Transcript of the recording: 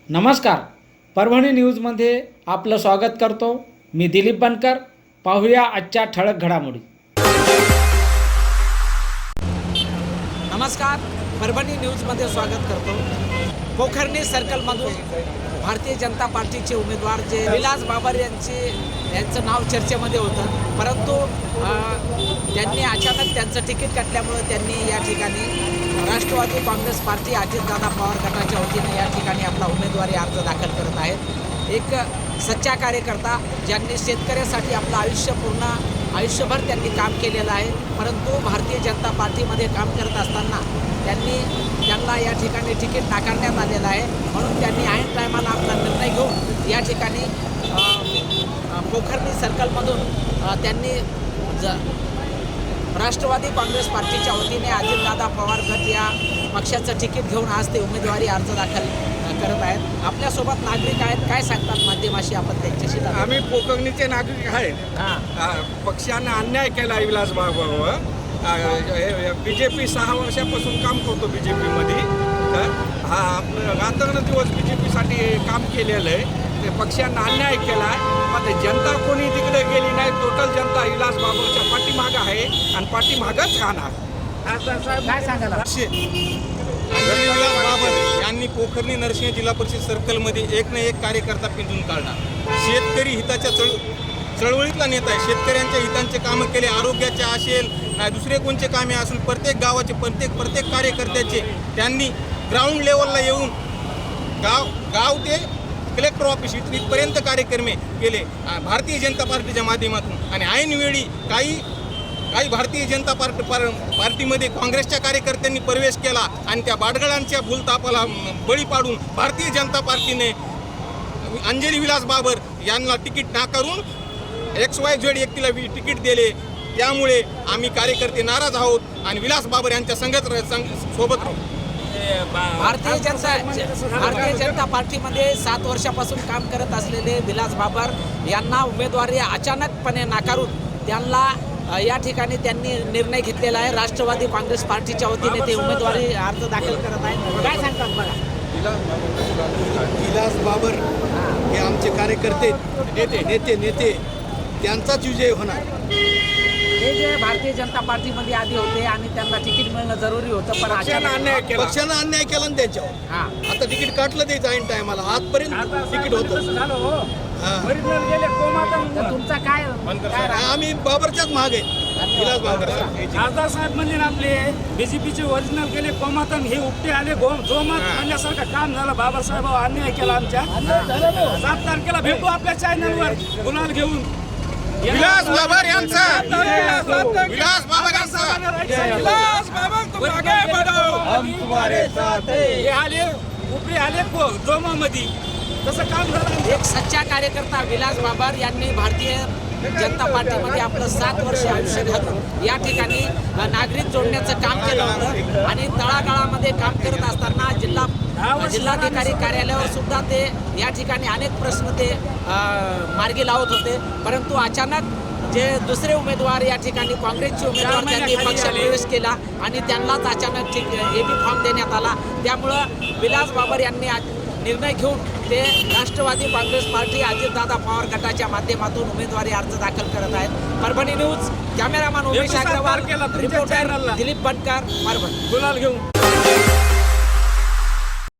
नमस्कार, परभणी न्यूजमध्ये आपलं स्वागत करतो. मी दिलीप बनकर. पाहूया आजच्या ठळक घडामोडी. नमस्कार, परभणी न्यूजमध्ये स्वागत करतो. पोखर्णी सर्कलमधून भारतीय जनता पार्टीचे उमेदवार जे विलास बाबर यांचं नाव चर्चेमध्ये होतं, परंतु त्यांनी अचानक त्यांचं तिकीट काढल्यामुळे त्यांनी या ठिकाणी राष्ट्रवादी काँग्रेस पार्टी अजितदादा पवार गटाच्या वतीने या ठिकाणी आपला उमेदवारी अर्ज दाखल करत आहेत. एक सच्चा कार्यकर्ता ज्यांनी शेतकऱ्यासाठी आपलं आयुष्यभर त्यांनी काम केलेलं आहे, परंतु भारतीय जनता पार्टीमध्ये काम करत असताना त्यांना या ठिकाणी तिकीट नाकारण्यात आलेलं आहे. म्हणून त्यांनी ऐन टायमाला आपला निर्णय घेऊन या ठिकाणी पोखर्णी सर्कलमधून त्यांनी राष्ट्रवादी काँग्रेस पार्टीच्या वतीने अजितदादा पवार गट या पक्षाचं तिकीट घेऊन आज ते उमेदवारी अर्ज दाखल करत आहेत. आपल्यासोबत नागरिक आहेत, काय सांगतात माध्यमाशी आपण त्यांच्याशी? आम्ही पोखर्णीचे नागरिक आहेत. पक्षाने अन्याय केला विलास बाबरवर. BJP 6 वर्षापासून काम करतो BJPमध्ये. हा रात्रन दिवस BJPसाठी काम केलेलं आहे. ते पक्षानं अन्याय केला आहे. आता जनता कोणी तिकडे गेली नाही. टोटल जनता विलास बाबरच्या पाठीमागं आहे आणि पाठीमागच राहणार. काय सांगायला? विलास बाबर यांनी पोखर्णी नरसिंह जिल्हा परिषद सर्कलमध्ये एक ना एक कार्यकर्ता पिंजून काढला. शेतकरी हिताच्या चळवळीतला नेता आहे. शेतकऱ्यांच्या हितांचे कामं केले. आरोग्याचे असेल नाही दुसरे कोणते कामे असेल प्रत्येक गावाचे प्रत्येक कार्यकर्त्याचे त्यांनी ग्राउंड लेवलला येऊन गाव ते कलेक्टर ऑफिस इथपर्यंत कार्यक्रम केले भारतीय जनता पार्टीच्या माध्यमातून. आणि ऐनवेळी काही भारतीय जनता पार्टीमध्ये काँग्रेसच्या कार्यकर्त्यांनी प्रवेश केला आणि त्या बाडगळांच्या भूलतापाला बळी पाडून भारतीय जनता पार्टीने अंजली विलास बाबर यांना तिकीट नाकारून XYZ व्यक्तीला तिकीट दिले. त्यामुळे आम्ही कार्यकर्ते नाराज आहोत आणि विलास बाबर यांच्या सोबत राहू. भारतीय जनता पार्टीमध्ये 7 वर्षापासून काम करत असलेले विलास बाबर यांना उमेदवारी अचानकपणे नाकारून त्यांना या ठिकाणी त्यांनी निर्णय घेतलेला आहे. राष्ट्रवादी काँग्रेस पार्टीच्या वतीने ते उमेदवारी अर्ज दाखल करत आहेत. काय सांगतात बघा? विलास बाबर हे आमचे कार्यकर्ते नेते त्यांचाच विजय होणार. हे जे भारतीय जनता पार्टीमध्ये आधी होते आणि त्यांना तिकीट मिळणं जरुरी होतं, पण पक्षानं अन्याय केला ना त्याच्यावर. आता तिकीट काढलं द्यायचं ऐन टायमाला. आजपर्यंत तिकीट होतं. तुमचा काय आम्ही बाबरच्याच महाग आहे. विलास बाबर खासदार साहेब म्हणजे आपले BJPचे ओरिजिनल गेले कोमातन हे उपटे आले जोमात आणल्यासारखं काम झालं. बाबासाहेब अन्याय केला आमच्या. 7 तारखेला भेटू आपल्या चॅनलवर गुलाल घेऊन. विलास बाबर यांचा हे आले उपटे आले जोमामध्ये तसं काम झालं. एक सच्चा कार्यकर्ता विलास बाबर यांनी भारतीय जनता पार्टीमध्ये आपलं 7 वर्ष आयुष्य घालून या ठिकाणी नागरिक जोडण्याचं काम केलं होतं. आणि तळागाळामध्ये काम करत असताना जिल्हाधिकारी कार्यालयावर सुद्धा ते या ठिकाणी अनेक प्रश्न ते मार्गी लावत होते. परंतु अचानक जे दुसरे उमेदवार या ठिकाणी काँग्रेसचे उमेदवार त्यांनी पक्षात प्रवेश केला आणि त्यांनाच अचानक AB फॉर्म देण्यात आला. त्यामुळं विलास बाबर यांनी निर्णय घेऊन ते राष्ट्रवादी काँग्रेस पार्टी अजितदादा पवार गटाच्या माध्यमातून उमेदवारी अर्ज दाखल करत आहेत. Parbhani news, cameraman Umesh Agarwal, reporter Dilip Bankar, Parbhani. गुलाल घेऊन